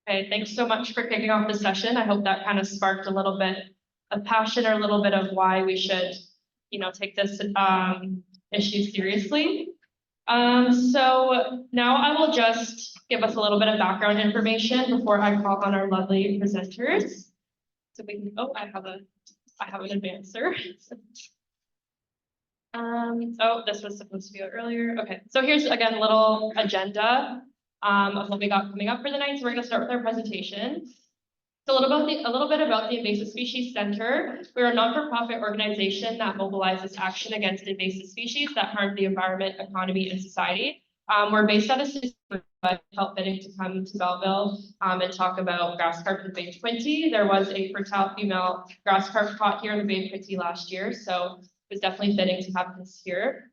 Okay, thanks so much for kicking off the session. I hope that kind of sparked a little bit of passion or a little bit of why we should, take this issue seriously. So now I will just give us a little bit of background information before I call on our lovely presenters. So we can, I have an advancer. Oh, this was supposed to be out earlier. Okay, so here's again a little agenda of what we got coming up for the night. So we're going to start with our presentation. So a little bit about the Invasive Species Center. We're a non-for-profit organization that mobilizes action against invasive species that harm the environment, economy, and society. We're based out of Saskatchewan, but felt fitting to come to Belleville and talk about grass carp in Bay of Quinte. There was a fertile female grass carp caught here in the Bay of Quinte last year, so it was definitely fitting to have this here.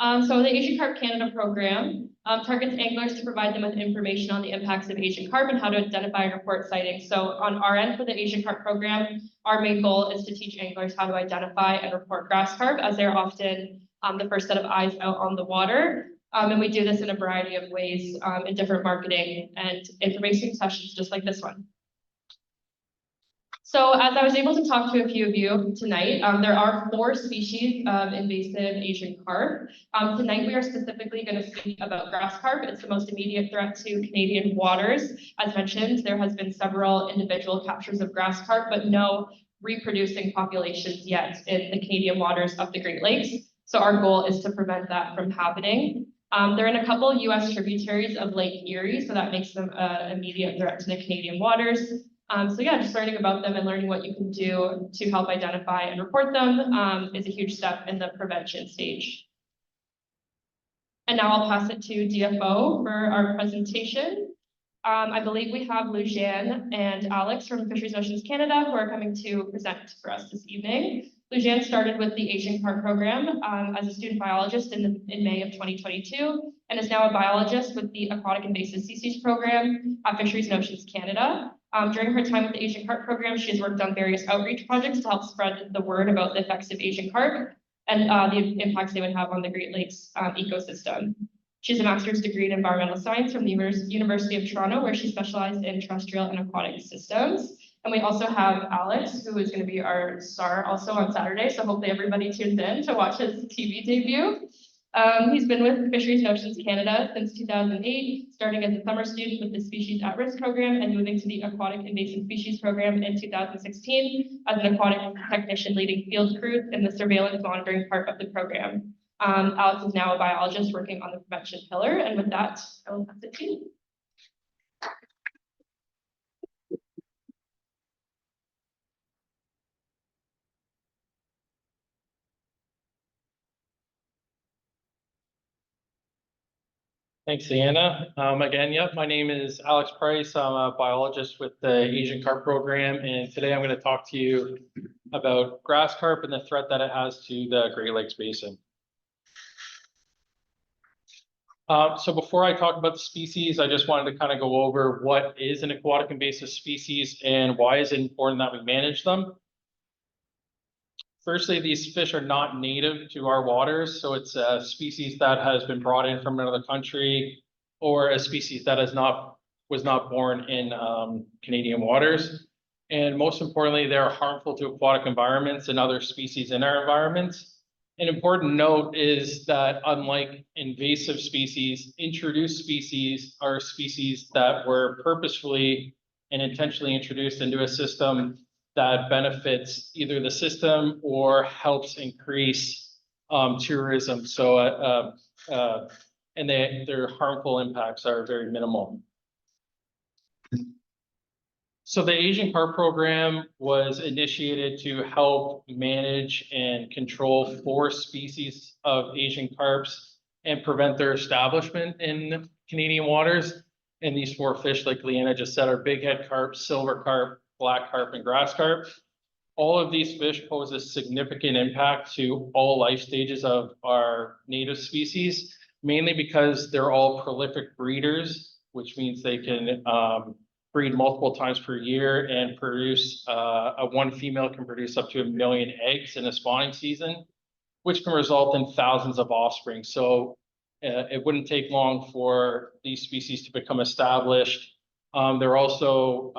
So the Asian Carp Canada program targets anglers to provide them with information on the impacts of Asian carp and how to identify and report sightings. So on our end for the Asian Carp program, our main goal is to teach anglers how to identify and report grass carp, as they're often the first set of eyes out on the water. And we do this in a variety of ways in different marketing and information sessions just like this one. So as I was able to talk to a few of you tonight, there are 4 species of invasive Asian carp. Tonight we are specifically going to speak about grass carp. It's the most immediate threat to Canadian waters. As mentioned, there has been several individual captures of grass carp, but no reproducing populations yet in the Canadian waters of the Great Lakes. So our goal is to prevent that from happening. They're in a couple US tributaries of Lake Erie, so that makes them an immediate threat to the Canadian waters. So yeah, just learning about them and learning what you can do to help identify and report them is a huge step in the prevention stage. And now I'll pass it to DFO for our presentation. I believe we have Lujan and Alex from Fisheries and Oceans Canada who are coming to present for us this evening. Lujan started with the Asian Carp program as a student biologist in May of 2022 and is now a biologist with the Aquatic Invasive Species program at Fisheries and Oceans Canada. During her time with the Asian Carp program, she has worked on various outreach projects to help spread the word about the effects of Asian carp and the impacts they would have on the Great Lakes ecosystem. She has a master's degree in environmental science from the University of Toronto, where she specialized in terrestrial and aquatic systems. And we also have Alex, who is going to be our star also on Saturday. So hopefully everybody tunes in to watch his TV debut. He's been with Fisheries and Oceans Canada since 2008, starting as a summer student with the Species at Risk program and moving to the Aquatic Invasive Species program in 2016 as an aquatic technician leading field crews in the surveillance monitoring part of the program. Alex is now a biologist working on the prevention pillar, and with that, I will pass it to you. Thanks, Leanna. Again, my name is Alex Price. I'm a biologist with the Asian Carp program, and today I'm going to talk to you about grass carp and the threat that it has to the Great Lakes Basin. So before I talk about the species, I just wanted to kind of go over what is an aquatic invasive species and why is it important that we manage them. Firstly, these fish are not native to our waters, so it's a species that has been brought in from another country or a species that was not born in Canadian waters. And most importantly, they're harmful to aquatic environments and other species in our environments. An important note is that unlike invasive species, introduced species are species that were purposefully and intentionally introduced into a system that benefits either the system or helps increase tourism. So, and their harmful impacts are very minimal. So the Asian Carp program was initiated to help manage and control 4 species of Asian carps and prevent their establishment in Canadian waters. And these 4 fish, like Leanna just said, are bighead carp, silver carp, black carp, and grass carp. All of these fish pose a significant impact to all life stages of our native species, mainly because they're all prolific breeders, which means they can breed multiple times per year and produce, one female can produce up to 1 million eggs in a spawning season, which can result in thousands of offspring. So it wouldn't take long for these species to become established They're also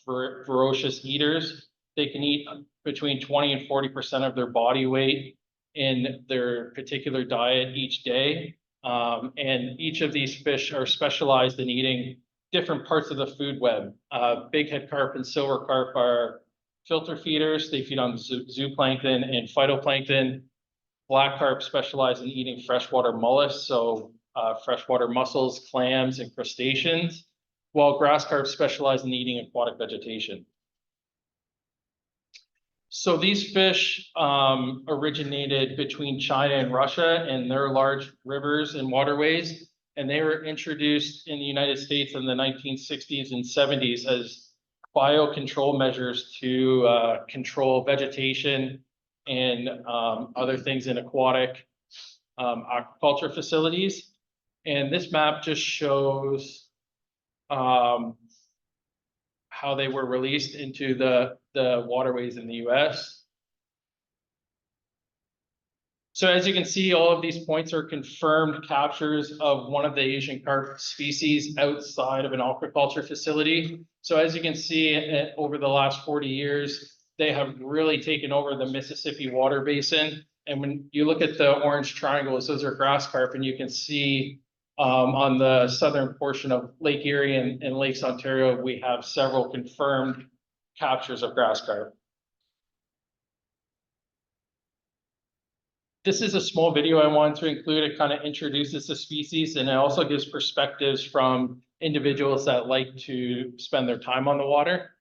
ferocious eaters. They can eat between 20 and 40% of their body weight in their particular diet each day. And each of these fish are specialized in eating different parts of the food web. Bighead carp and silver carp are filter feeders. They feed on zooplankton and phytoplankton. Black carp specialize in eating freshwater mollusks, so freshwater mussels, clams, and crustaceans, while grass carp specialize in eating aquatic vegetation. So these fish originated between China and Russia and their large rivers and waterways, and they were introduced in the United States in the 1960s and 70s as biocontrol measures to control vegetation and other things in aquatic aquaculture facilities. And this map just shows how they were released into the waterways in the US. So as you can see, all of these points are confirmed captures of one of the Asian carp species outside of an aquaculture facility. So as you can see, over the last 40 years, they have really taken over the Mississippi water basin. And when you look at the orange triangles, those are grass carp, and you can see on the southern portion of Lake Erie and Lakes Ontario, we have several confirmed captures of grass carp. This is a small video I wanted to include. It kind of introduces the species, and it also gives perspectives from individuals that like to spend their time on the water.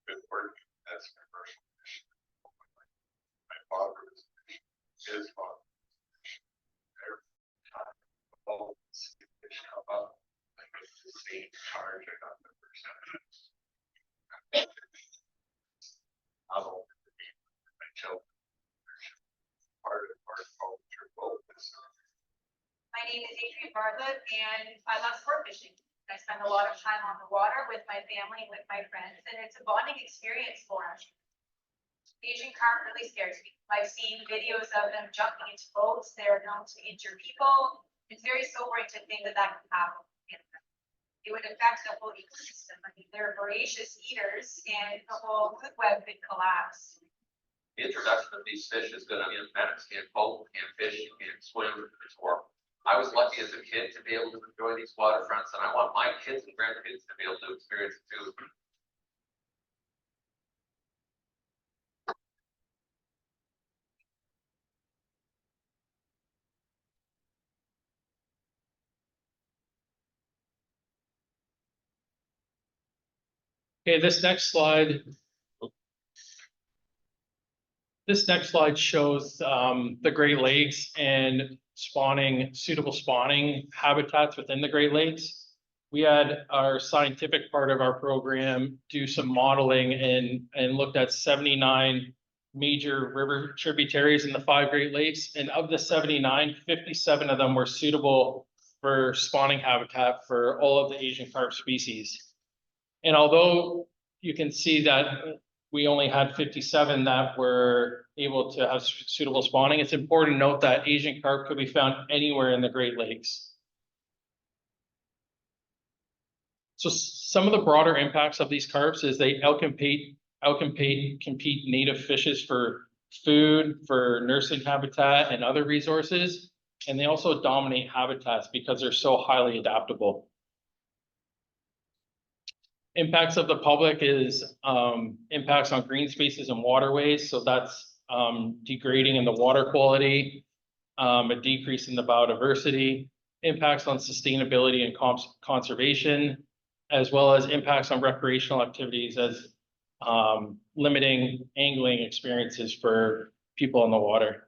Good work as commercial fishing. My father was fishing. His father was fishing. Every time the boat fish come up, I get the same charge. I got the percentage. I'm over the deep. My children. Part of our culture, both is. My name is Adrienne Bartlett, and I love sport fishing. I spend a lot of time on the water with my family and with my friends, and it's a bonding experience for us. Asian carp really scares me. I've seen videos of them jumping into boats. They're known to injure people. It's very sobering to think that that can happen. It would affect the whole ecosystem. I mean, they're voracious eaters, and the whole food web could collapse. The introduction of these fish is going to be immense. Can't boat, can't fish, you can't swim. It's horrible. I was lucky as a kid to be able to enjoy these waterfronts, and I want my kids and grandkids to be able to experience it too. Okay, this next slide shows the Great Lakes and suitable spawning habitats within the Great Lakes. We had our scientific part of our program do some modeling and looked at 79 major river tributaries in the 5 Great Lakes. And of the 79, 57 of them were suitable for spawning habitat for all of the Asian carp species. And although you can see that we only had 57 that were able to have suitable spawning, it's important to note that Asian carp could be found anywhere in the Great Lakes. So some of the broader impacts of these carps is they outcompete native fishes for food, for nursing habitat and other resources. And they also dominate habitats because they're so highly adaptable. Impacts of the public is impacts on green spaces and waterways. So that's degrading in the water quality, a decrease in the biodiversity, impacts on sustainability and conservation, as well as impacts on recreational activities as limiting angling experiences for people in the water.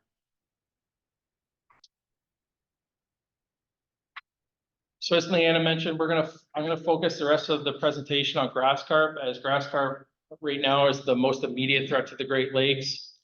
So as Leanna mentioned, I'm gonna focus the rest of the presentation on grass carp, as grass carp right now is the most immediate threat to the Great Lakes.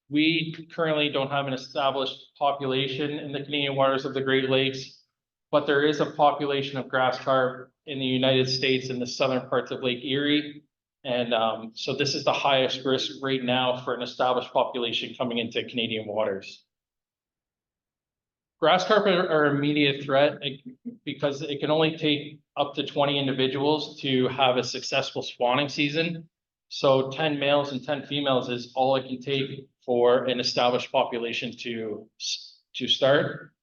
We currently don't have an established population in the Canadian waters of the Great Lakes, but there is a population of grass carp in the United States in the southern parts of Lake Erie. And so this is the highest risk right now for an established population coming into Canadian waters. Grass carp are immediate threat because it can only take up to 20 individuals to have a successful spawning season. So 10 males and 10 females is all it can take for an established population to start.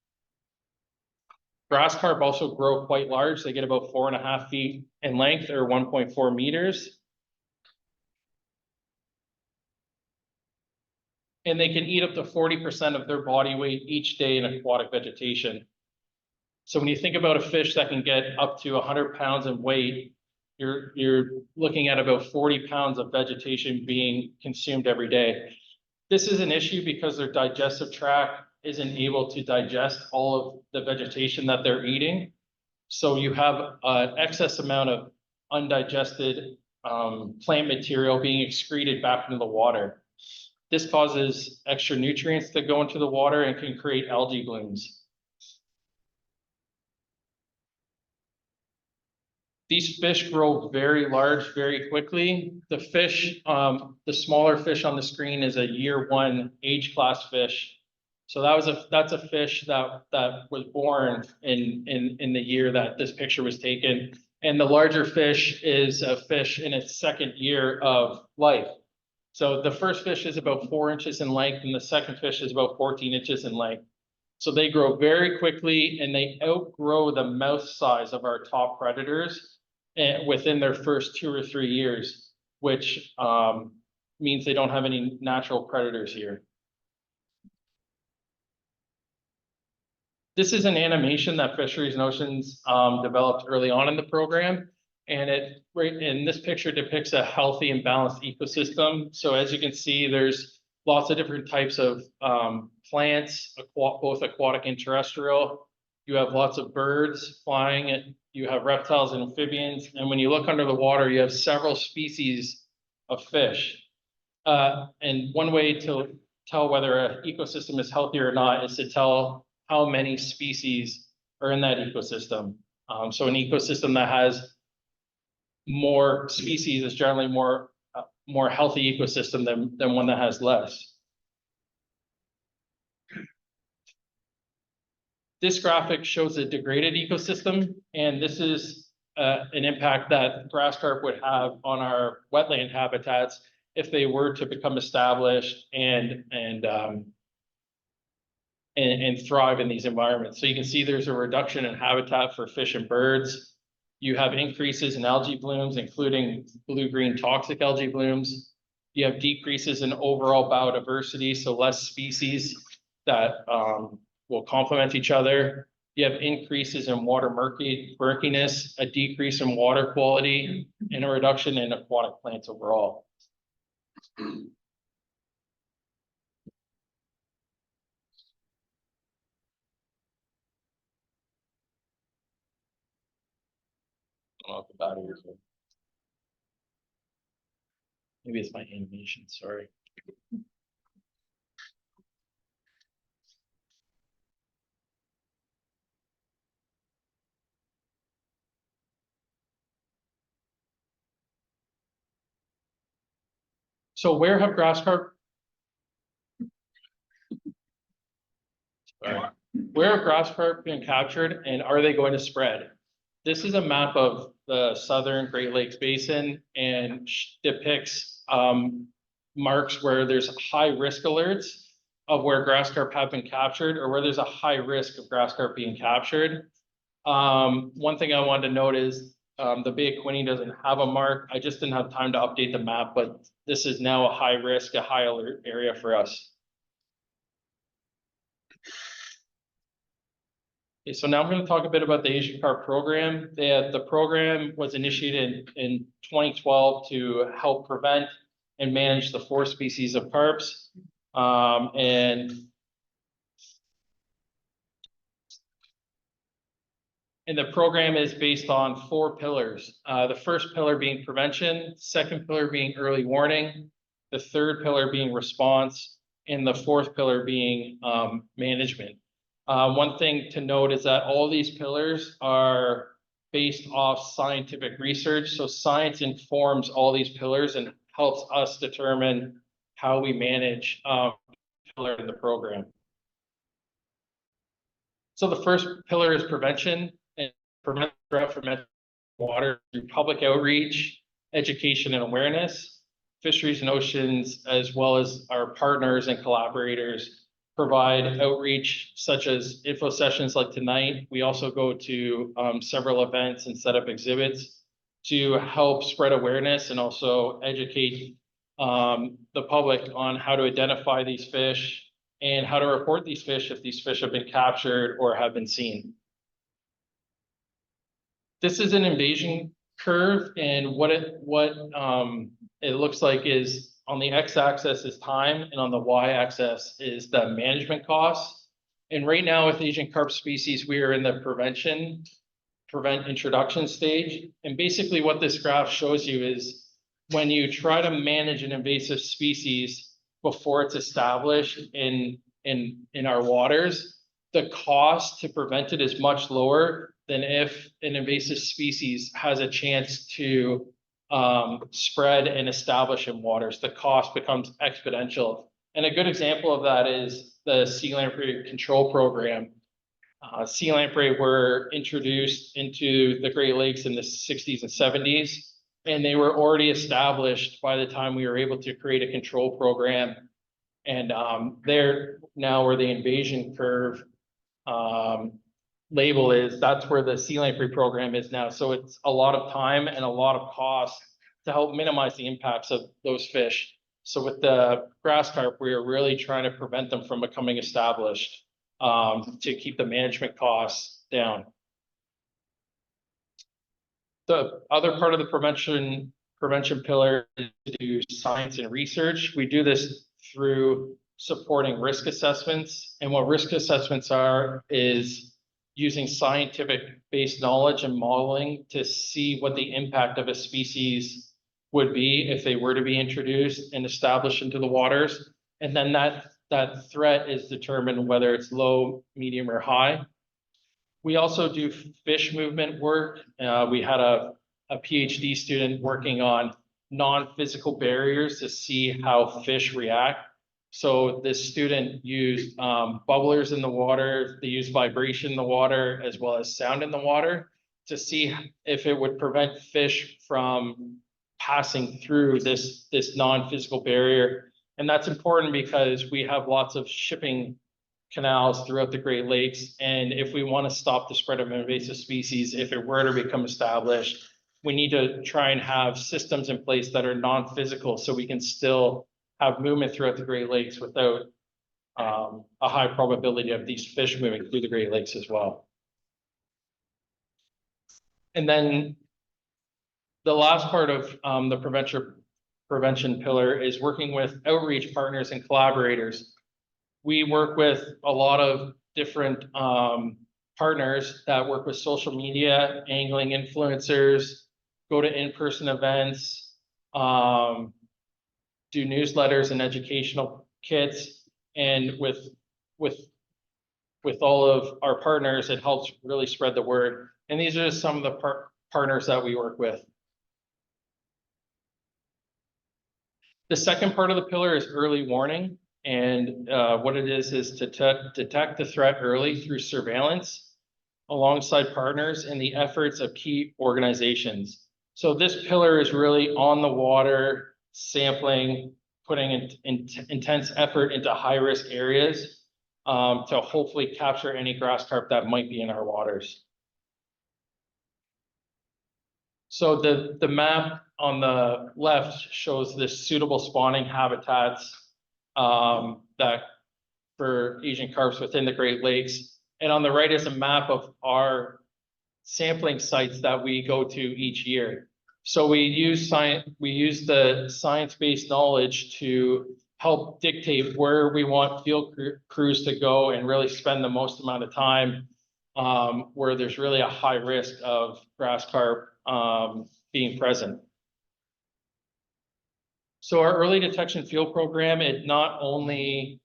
Grass carp also grow quite large. They get about 4.5 feet in length or 1.4 meters. And they can eat up to 40% of their body weight each day in aquatic vegetation. So when you think about a fish that can get up to 100 pounds in weight, you're looking at about 40 pounds of vegetation being consumed every day. This is an issue because their digestive tract isn't able to digest all of the vegetation that they're eating. So you have an excess amount of undigested plant material being excreted back into the water. This causes extra nutrients to go into the water and can create algae blooms. These fish grow very large very quickly. The fish, the smaller fish on the screen is a year 1 age class fish. So that's a fish that was born in the year that this picture was taken. And the larger fish is a fish in its 2nd year of life. So the first fish is about 4 inches in length and the second fish is about 14 inches in length. So they grow very quickly and they outgrow the mouth size of our top predators within their first 2 or 3 years, which means they don't have any natural predators here. This is an animation that Fisheries and Oceans developed early on in the program. And this picture depicts a healthy and balanced ecosystem. So as you can see, there's lots of different types of plants, both aquatic and terrestrial. You have lots of birds flying, you have reptiles and amphibians. And when you look under the water, you have several species of fish. And one way to tell whether an ecosystem is healthy or not is to tell how many species are in that ecosystem. So an ecosystem that has more species is generally more healthy ecosystem than one that has less. This graphic shows a degraded ecosystem, and this is an impact that grass carp would have on our wetland habitats if they were to become established and thrive in these environments. So you can see there's a reduction in habitat for fish and birds. You have increases in algae blooms, including blue-green toxic algae blooms. You have decreases in overall biodiversity, so less species that will complement each other. You have increases in water murkiness, a decrease in water quality, and a reduction in aquatic plants overall. Off the battery. Maybe it's my animation, sorry. So where have grass carp? Where have grass carp been captured and are they going to spread? This is a map of the southern Great Lakes Basin and depicts marks where there's high risk alerts of where grass carp have been captured or where there's a high risk of grass carp being captured. One thing I wanted to note is the Bay of Quinte doesn't have a mark. I just didn't have time to update the map, but this is now a high risk, a high alert area for us. Okay, so now I'm going to talk a bit about the Asian Carp program. The program was initiated in 2012 to help prevent and manage the 4 species of carps. And the program is based on 4 pillars. The first pillar being prevention, second pillar being early warning, the third pillar being response, and the fourth pillar being management. One thing to note is that all these pillars are based off scientific research. So science informs all these pillars and helps us determine how we manage pillar in the program. So the first pillar is prevention, and prevent drought from entering water through public outreach, education and awareness. Fisheries and Oceans, as well as our partners and collaborators, provide outreach such as info sessions like tonight. We also go to several events and set up exhibits to help spread awareness and also educate the public on how to identify these fish and how to report these fish if these fish have been captured or have been seen. This is an invasion curve, and what it looks like is on the x-axis is time, and on the y-axis is the management costs. And right now with Asian carp species, we are in the prevent introduction stage. And basically what this graph shows you is when you try to manage an invasive species before it's established in our waters, the cost to prevent it is much lower than if an invasive species has a chance to spread and establish in waters. The cost becomes exponential. And a good example of that is the sea lamprey control program. Sea lamprey were introduced into the Great Lakes in the 60s and 70s, and they were already established by the time we were able to create a control program. And they're now where the invasion curve label is, that's where the sea lamprey program is now. So it's a lot of time and a lot of cost to help minimize the impacts of those fish. So with the grass carp, we are really trying to prevent them from becoming established to keep the management costs down. The other part of the prevention pillar is to do science and research. We do this through supporting risk assessments. And what risk assessments are is using scientific based knowledge and modeling to see what the impact of a species would be if they were to be introduced and established into the waters. And then that threat is determined whether it's low, medium, or high. We also do fish movement work. We had a PhD student working on non-physical barriers to see how fish react. So this student used bubblers in the water, they used vibration in the water, as well as sound in the water to see if it would prevent fish from passing through this non-physical barrier. And that's important because we have lots of shipping canals throughout the Great Lakes. And if we want to stop the spread of invasive species, if it were to become established, we need to try and have systems in place that are non-physical so we can still have movement throughout the Great Lakes without a high probability of these fish moving through the Great Lakes as well. And then the last part of the prevention pillar is working with outreach partners and collaborators. We work with a lot of different partners that work with social media, angling influencers, go to in-person events, do newsletters and educational kits, and with all of our partners, it helps really spread the word. And these are just some of the partners that we work with. The second part of the pillar is early warning. And what it is to detect the threat early through surveillance alongside partners in the efforts of key organizations. So this pillar is really on the water, sampling, putting intense effort into high-risk areas to hopefully capture any grass carp that might be in our waters. So the map on the left shows the suitable spawning habitats that for Asian carps within the Great Lakes. And on the right is a map of our sampling sites that we go to each year. So we use the science-based knowledge to help dictate where we want field crews to go and really spend the most amount of time where there's really a high risk of grass carp being present. So our early detection field program, it not only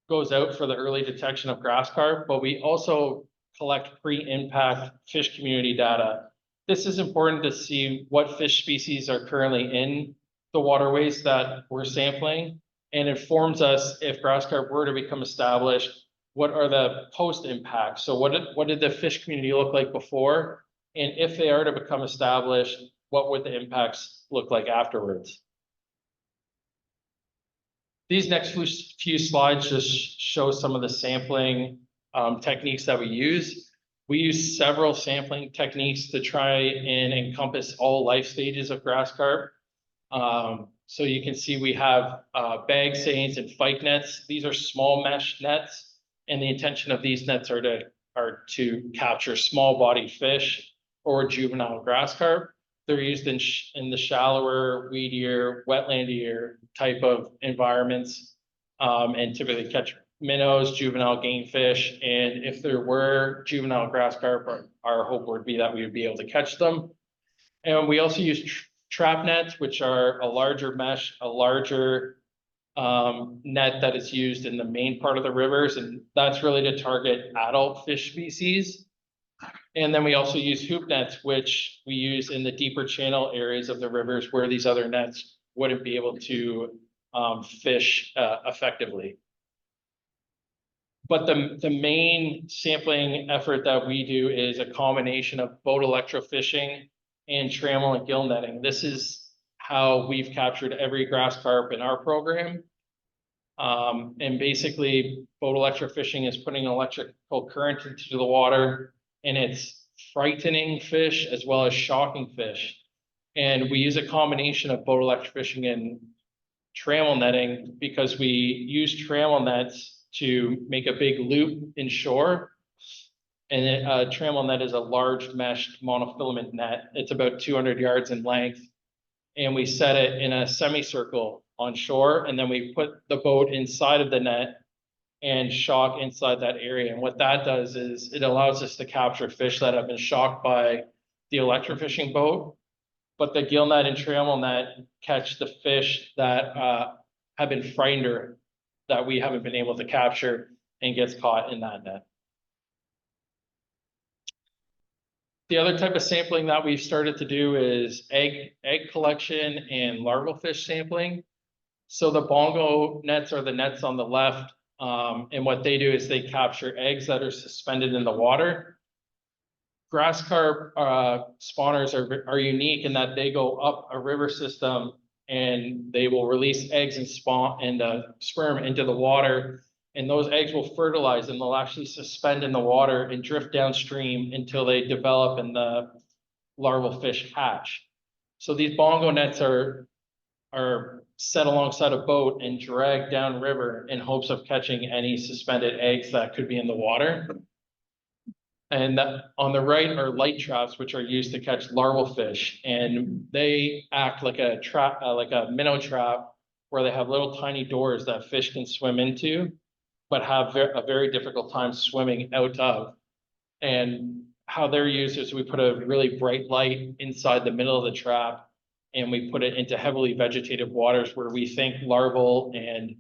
goes out for the early detection of grass carp, but we also collect pre-impact fish community data. This is important to see what fish species are currently in the waterways that we're sampling, and informs us if grass carp were to become established, what are the post impacts? So what did the fish community look like before? And if they are to become established, what would the impacts look like afterwards? These next few slides just show some of the sampling techniques that we use. We use several sampling techniques to try and encompass all life stages of grass carp. So you can see we have bag seines and fyke nets. These are small mesh nets, and the intention of these nets are to capture small bodied fish or juvenile grass carp. They're used in the shallower, weedier, wetlandier type of environments, and typically catch minnows, juvenile game fish, and if there were juvenile grass carp, our hope would be that we would be able to catch them. And we also use trap nets, which are a larger mesh, a larger net that is used in the main part of the rivers, and that's really to target adult fish species. And then we also use hoop nets, which we use in the deeper channel areas of the rivers where these other nets wouldn't be able to fish effectively. But the main sampling effort that we do is a combination of boat electrofishing and trammel and gill netting. This is how we've captured every grass carp in our program. And basically, boat electrofishing is putting an electrical current into the water, and it's frightening fish as well as shocking fish. And we use a combination of boat electrofishing and trammel netting because we use trammel nets to make a big loop inshore. And a trammel net is a large meshed monofilament net. It's about 200 yards in length. And we set it in a semicircle on shore, and then we put the boat inside of the net and shock inside that area. And what that does is it allows us to capture fish that have been shocked by the electrofishing boat, but the gill net and trammel net catch the fish that have been frightened or that we haven't been able to capture and gets caught in that net. The other type of sampling that we've started to do is egg collection and larval fish sampling. So the bongo nets are the nets on the left. And what they do is they capture eggs that are suspended in the water. Grass carp spawners are unique in that they go up a river system and they will release eggs and sperm into the water. And those eggs will fertilize and they'll actually suspend in the water and drift downstream until they develop and the larval fish hatch. So these bongo nets are set alongside a boat and dragged downriver in hopes of catching any suspended eggs that could be in the water. And on the right are light traps, which are used to catch larval fish, and they act like a trap, like a minnow trap, where they have little tiny doors that fish can swim into, but have a very difficult time swimming out of. And how they're used is we put a really bright light inside the middle of the trap, and we put it into heavily vegetative waters where we think larval and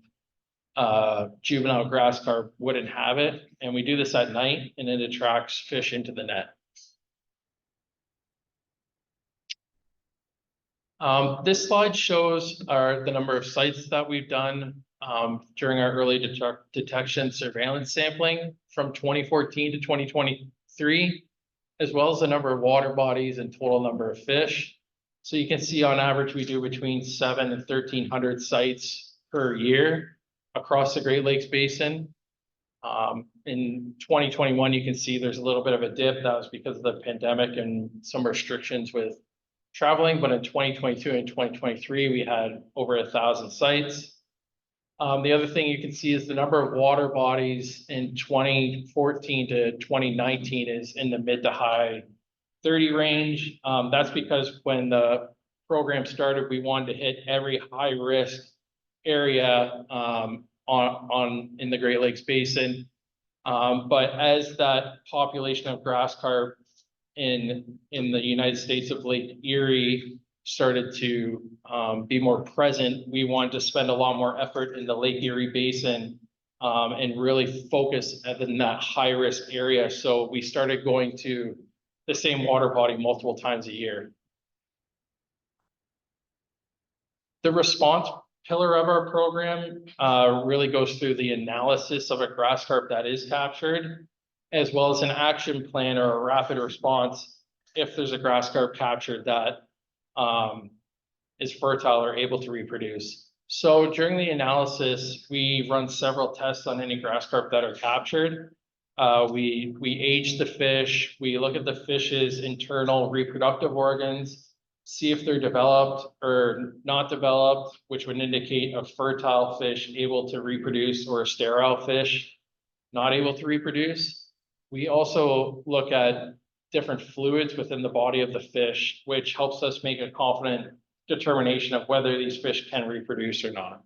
juvenile grass carp wouldn't have it. And we do this at night, and it attracts fish into the net. This slide shows the number of sites that we've done during our early detection surveillance sampling from 2014 to 2023, as well as the number of water bodies and total number of fish. So you can see on average, we do between 700 and 1,300 sites per year across the Great Lakes Basin. In 2021, you can see there's a little bit of a dip. That was because of the pandemic and some restrictions with traveling. But in 2022 and 2023, we had over 1,000 sites. The other thing you can see is the number of water bodies in 2014 to 2019 is in the mid to high 30 range. That's because when the program started, we wanted to hit every high risk area in the Great Lakes Basin. But as that population of grass carp in the United States of Lake Erie started to be more present, we wanted to spend a lot more effort in the Lake Erie Basin and really focus in that high risk area. So we started going to the same water body multiple times a year. The response pillar of our program really goes through the analysis of a grass carp that is captured, as well as an action plan or a rapid response if there's a grass carp captured that is fertile or able to reproduce. So during the analysis, we run several tests on any grass carp that are captured. We age the fish, we look at the fish's internal reproductive organs, see if they're developed or not developed, which would indicate a fertile fish able to reproduce or a sterile fish not able to reproduce. We also look at different fluids within the body of the fish, which helps us make a confident determination of whether these fish can reproduce or not.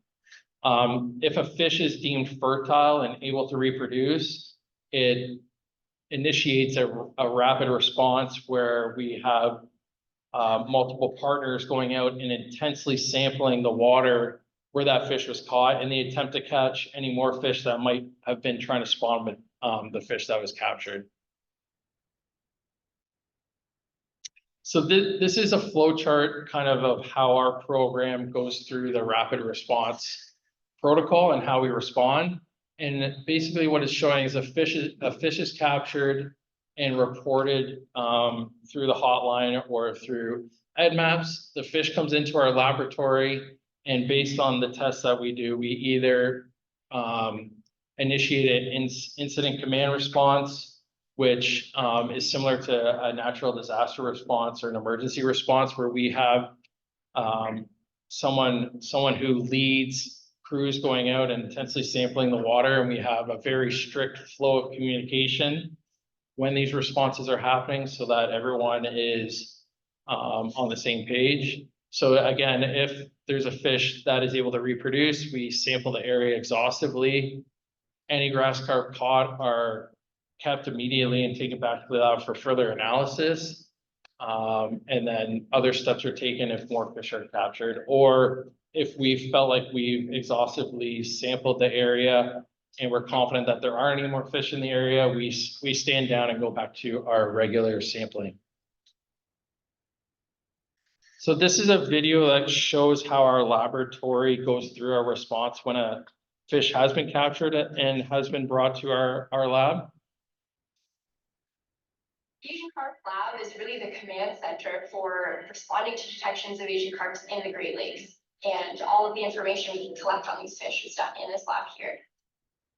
If a fish is deemed fertile and able to reproduce, it initiates a rapid response where we have multiple partners going out and intensely sampling the water where that fish was caught in the attempt to catch any more fish that might have been trying to spawn with the fish that was captured. So this is a flow chart kind of how our program goes through the rapid response protocol and how we respond. And basically what it's showing is a fish is captured and reported through the hotline or through EdMaps. The fish comes into our laboratory, and based on the tests that we do, we either initiate an incident command response, which is similar to a natural disaster response or an emergency response, where we have someone who leads crews going out and intensely sampling the water, and we have a very strict flow of communication when these responses are happening so that everyone is on the same page. So again, if there's a fish that is able to reproduce, we sample the area exhaustively. Any grass carp caught are kept immediately and taken back to the lab for further analysis. And then other steps are taken if more fish are captured, or if we felt like we've exhaustively sampled the area and we're confident that there aren't any more fish in the area, we stand down and go back to our regular sampling. So this is a video that shows how our laboratory goes through our response when a fish has been captured and has been brought to our lab. Asian Carp Lab is really the command center for responding to detections of Asian carps in the Great Lakes. And all of the information we can collect on these fish is done in this lab here.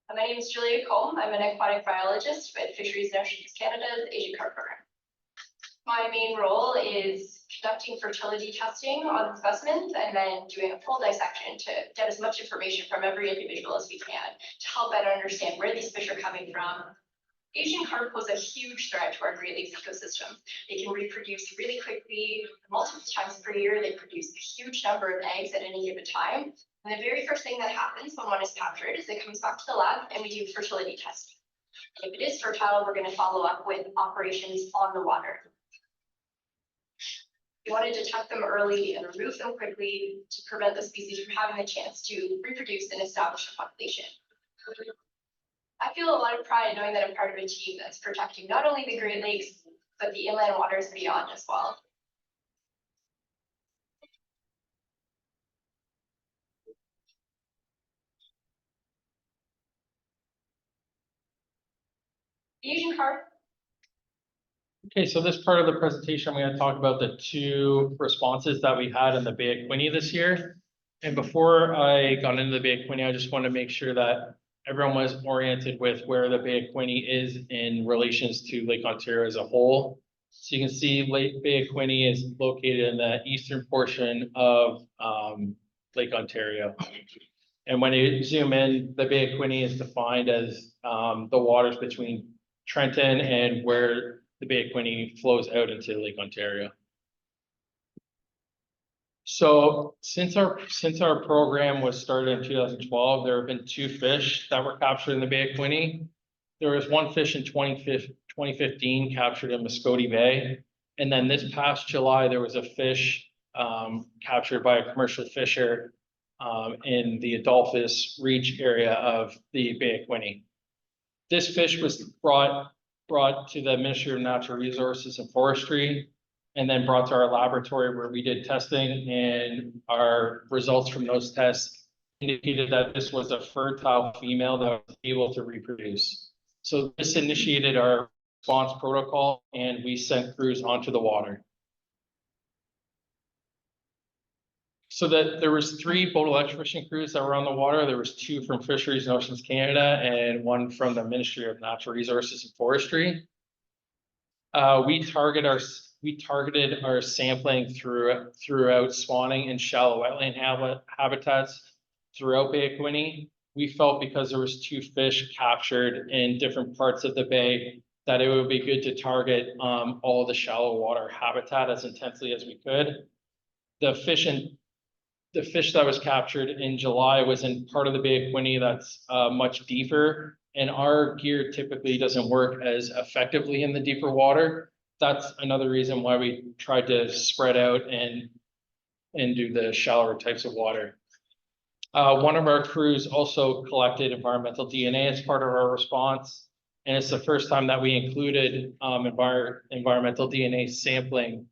My name is Julia Combe. I'm an aquatic biologist with Fisheries and Oceans Canada's Asian Carp program. My main role is conducting fertility testing on the specimens and then doing a full dissection to get as much information from every individual as we can to help better understand where these fish are coming from. Asian carp pose a huge threat to our Great Lakes ecosystem. They can reproduce really quickly, multiple times per year. They produce a huge number of eggs at any given time. And the very first thing that happens when one is captured is it comes back to the lab and we do fertility testing. If it is fertile, we're going to follow up with operations on the water. We want to detect them early and remove them quickly to prevent the species from having the chance to reproduce and establish a population. I feel a lot of pride knowing that I'm part of a team that's protecting not only the Great Lakes, but the inland waters beyond as well. The Asian carp. Okay, so this part of the presentation, I'm going to talk about the two responses that we had in the Bay of Quinte this year. And before I got into the Bay of Quinte, I just want to make sure that everyone was oriented with where the Bay of Quinte is in relations to Lake Ontario as a whole. So you can see Bay of Quinte is located in the eastern portion of Lake Ontario. And when you zoom in, the Bay of Quinte is defined as the waters between Trenton and where the Bay of Quinte flows out into Lake Ontario. So since our program was started in 2012, there have been 2 fish that were captured in the Bay of Quinte. There was 1 fish in 2015 captured in Muscogee Bay. And then this past July, there was a fish captured by a commercial fisher in the Adolphus Reach area of the Bay of Quinte. This fish was brought to the Ministry of Natural Resources and Forestry, and then brought to our laboratory where we did testing, and our results from those tests indicated that this was a fertile female that was able to reproduce. So this initiated our response protocol, and we sent crews onto the water. So that there was 3 boat electrofishing crews that were on the water. There was 2 from Fisheries and Oceans Canada and 1 from the Ministry of Natural Resources and Forestry. We targeted our sampling throughout spawning in shallow wetland habitats throughout Bay of Quinte. We felt because there was 2 fish captured in different parts of the bay that it would be good to target all the shallow water habitat as intensely as we could. The fish that was captured in July was in part of the Bay of Quinte that's much deeper, and our gear typically doesn't work as effectively in the deeper water. That's another reason why we tried to spread out and do the shallower types of water. One of our crews also collected environmental DNA as part of our response, and it's the first time that we included environmental DNA sampling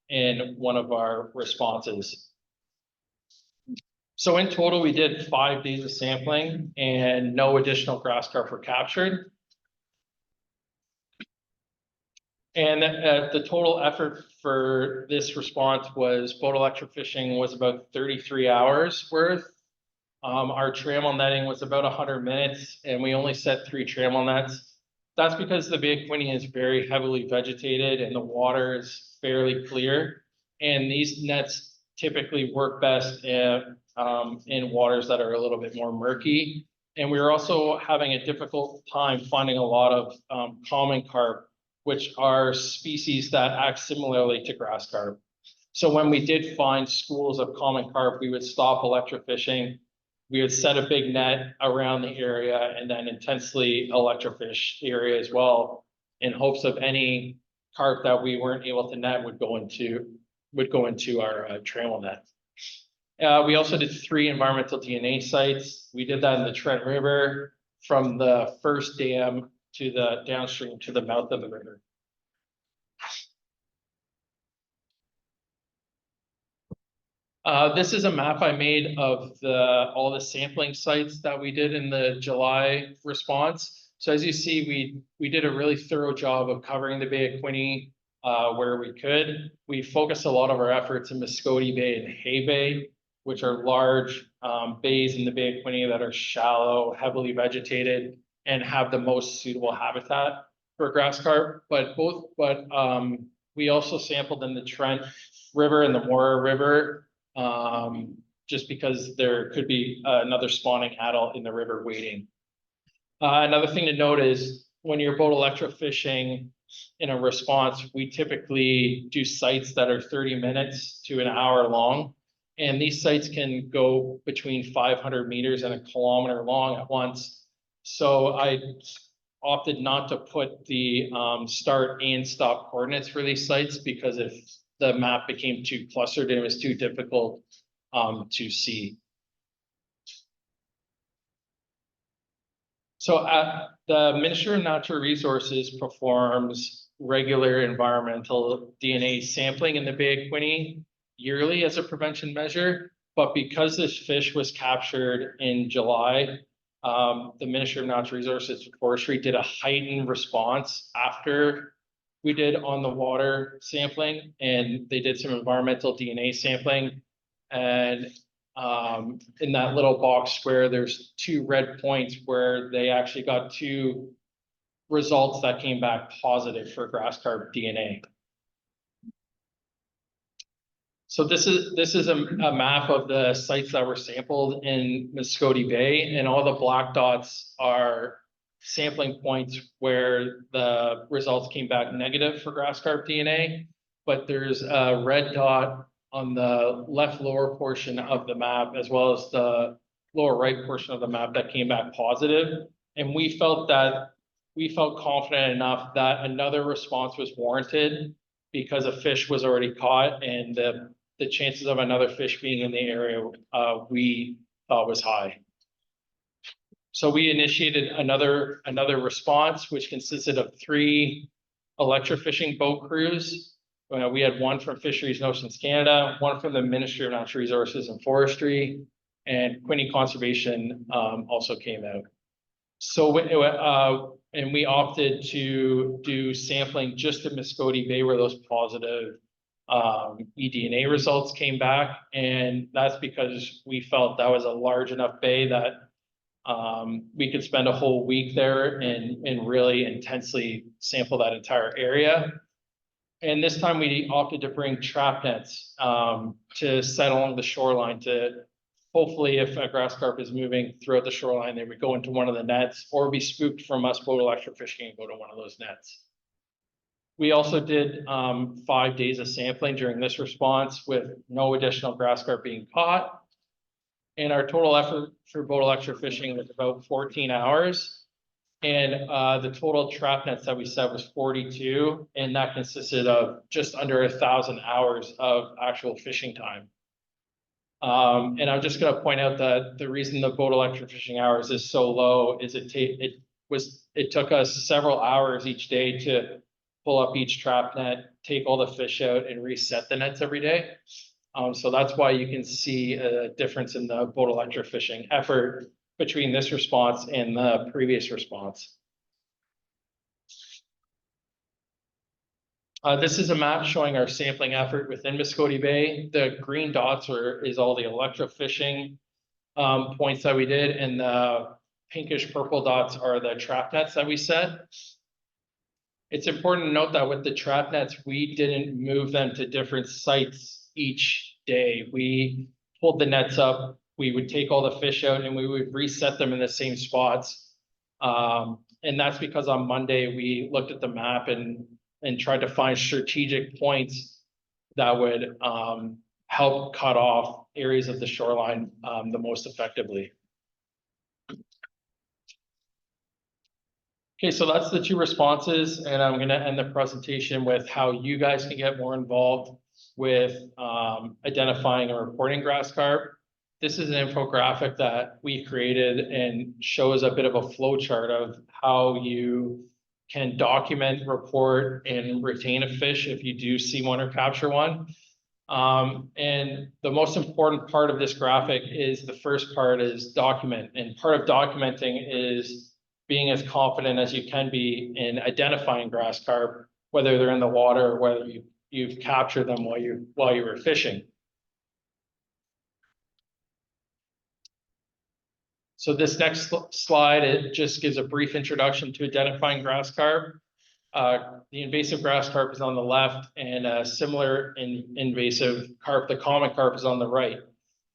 in one of our responses. So in total, we did 5 days of sampling and no additional grass carp were captured. And the total effort for this response was boat electrofishing was about 33 hours worth. Our trammel netting was about 100 minutes, and we only set 3 trammel nets. That's because the Bay of Quinte is very heavily vegetated and the water is fairly clear. And these nets typically work best in waters that are a little bit more murky. And we were also having a difficult time finding a lot of common carp, which are species that act similarly to grass carp. So when we did find schools of common carp, we would stop electrofishing. We would set a big net around the area and then intensely electrofish the area as well, in hopes of any carp that we weren't able to net would go into our trammel net. We also did 3 environmental DNA sites. We did that in the Trent River from the first dam to the downstream to the mouth of the river. This is a map I made of all the sampling sites that we did in the July response. So as you see, we did a really thorough job of covering the Bay of Quinte where we could. We focused a lot of our efforts in Muscogee Bay and Hay Bay, which are large bays in the Bay of Quinte that are shallow, heavily vegetated, and have the most suitable habitat for grass carp. But we also sampled in the Trent River and the Mora River, just because there could be another spawning adult in the river waiting. Another thing to note is when you're boat electrofishing in a response, we typically do sites that are 30 minutes to an hour long. And these sites can go between 500 meters and 1 kilometer long at once. So I opted not to put the start and stop coordinates for these sites, because if the map became too clustered, it was too difficult to see. So the Ministry of Natural Resources performs regular environmental DNA sampling in the Bay of Quinte yearly as a prevention measure. But because this fish was captured in July, the Ministry of Natural Resources and Forestry did a heightened response after we did on the water sampling, and they did some environmental DNA sampling. And in that little box square, there's 2 red points where they actually got 2 results that came back positive for grass carp DNA. So this is a map of the sites that were sampled in Muscogee Bay, and all the black dots are sampling points where the results came back negative for grass carp DNA. But there's a red dot on the left lower portion of the map, as well as the lower right portion of the map that came back positive. And we felt confident enough that another response was warranted because a fish was already caught, and the chances of another fish being in the area, we thought was high. So we initiated another response, which consisted of 3 electrofishing boat crews. We had one from Fisheries and Oceans Canada, one from the Ministry of Natural Resources and Forestry, and Quinte Conservation also came out. So and we opted to do sampling just in Muscogee Bay where those positive eDNA results came back, and that's because we felt that was a large enough bay that we could spend a whole week there and really intensely sample that entire area. And this time we opted to bring trap nets to set along the shoreline to hopefully, if a grass carp is moving throughout the shoreline, they would go into one of the nets or be spooked from us boat electrofishing and go to one of those nets. We also did 5 days of sampling during this response with no additional grass carp being caught. And our total effort for boat electrofishing was about 14 hours. And the total trap nets that we set was 42, and that consisted of just under 1,000 hours of actual fishing time. And I'm just going to point out that the reason the boat electrofishing hours is so low is it took us several hours each day to pull up each trap net, take all the fish out, and reset the nets every day. So that's why you can see a difference in the boat electrofishing effort between this response and the previous response. This is a map showing our sampling effort within Muscogee Bay. The green dots is all the electrofishing points that we did, and the pinkish purple dots are the trap nets that we set. It's important to note that with the trap nets, we didn't move them to different sites each day. We pulled the nets up, we would take all the fish out, and we would reset them in the same spots. And that's because on Monday, we looked at the map and tried to find strategic points that would help cut off areas of the shoreline the most effectively. Okay, so that's the 2 responses, and I'm gonna end the presentation with how you guys can get more involved with identifying and reporting grass carp. This is an infographic that we created and shows a bit of a flow chart of how you can document, report, and retain a fish if you do see one or capture one. And the most important part of this graphic is the first part is document. And part of documenting is being as confident as you can be in identifying grass carp, whether they're in the water or whether you've captured them while you were fishing. So this next slide, it just gives a brief introduction to identifying grass carp. The invasive grass carp is on the left, and similar invasive carp, the common carp, is on the right.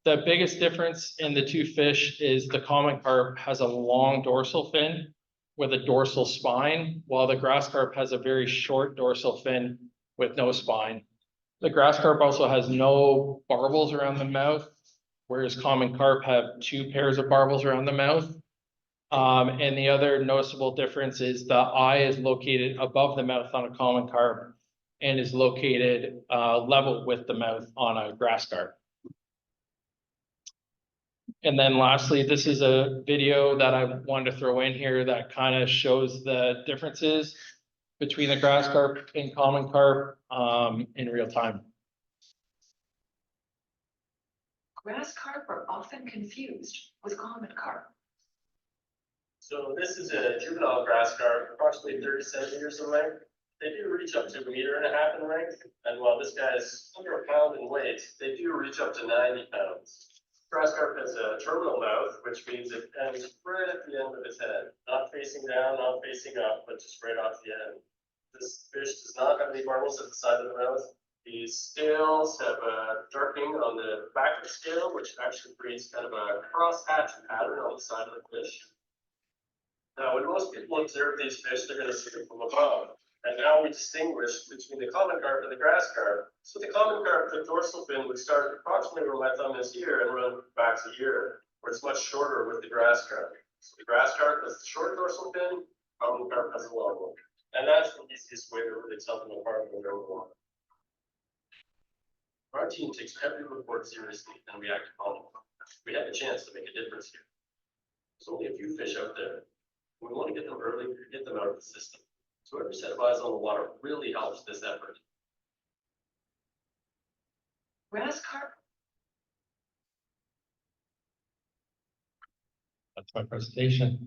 The biggest difference in the 2 fish is the common carp has a long dorsal fin with a dorsal spine, while the grass carp has a very short dorsal fin with no spine. The grass carp also has no barbels around the mouth, whereas common carp have 2 pairs of barbels around the mouth. And the other noticeable difference is the eye is located above the mouth on a common carp and is located level with the mouth on a grass carp. And then lastly, this is a video that I wanted to throw in here that kind of shows the differences between the grass carp and common carp in real time. Grass carp are often confused with common carp. So this is a juvenile grass carp, approximately 30 centimeters in length. They do reach up to 1.5 meters in length, and while this guy is under a pound in weight, they do reach up to 90 pounds. Grass carp has a terminal mouth, which means it ends right at the end of its head, not facing down, not facing up, but just right off the end. This fish does not have any barbels at the side of the mouth. The scales have a darkening on the back of the scale, which actually creates kind of a cross-hatch pattern on the side of the fish. Now, when most people observe these fish, they're gonna see them from above. And now we distinguish between the common carp and the grass carp. So the common carp, the dorsal fin would start approximately where my thumb is here and run back to here, where it's much shorter with the grass carp. So the grass carp has the short dorsal fin, common carp has a long one. And that's the easiest way to really tell them apart when they're in the water. Our team takes every report seriously and we act upon it. We have a chance to make a difference here. There's only a few fish out there. We want to get them early, get them out of the system. So every set of eyes on the water really helps this effort. Grass carp That's my presentation.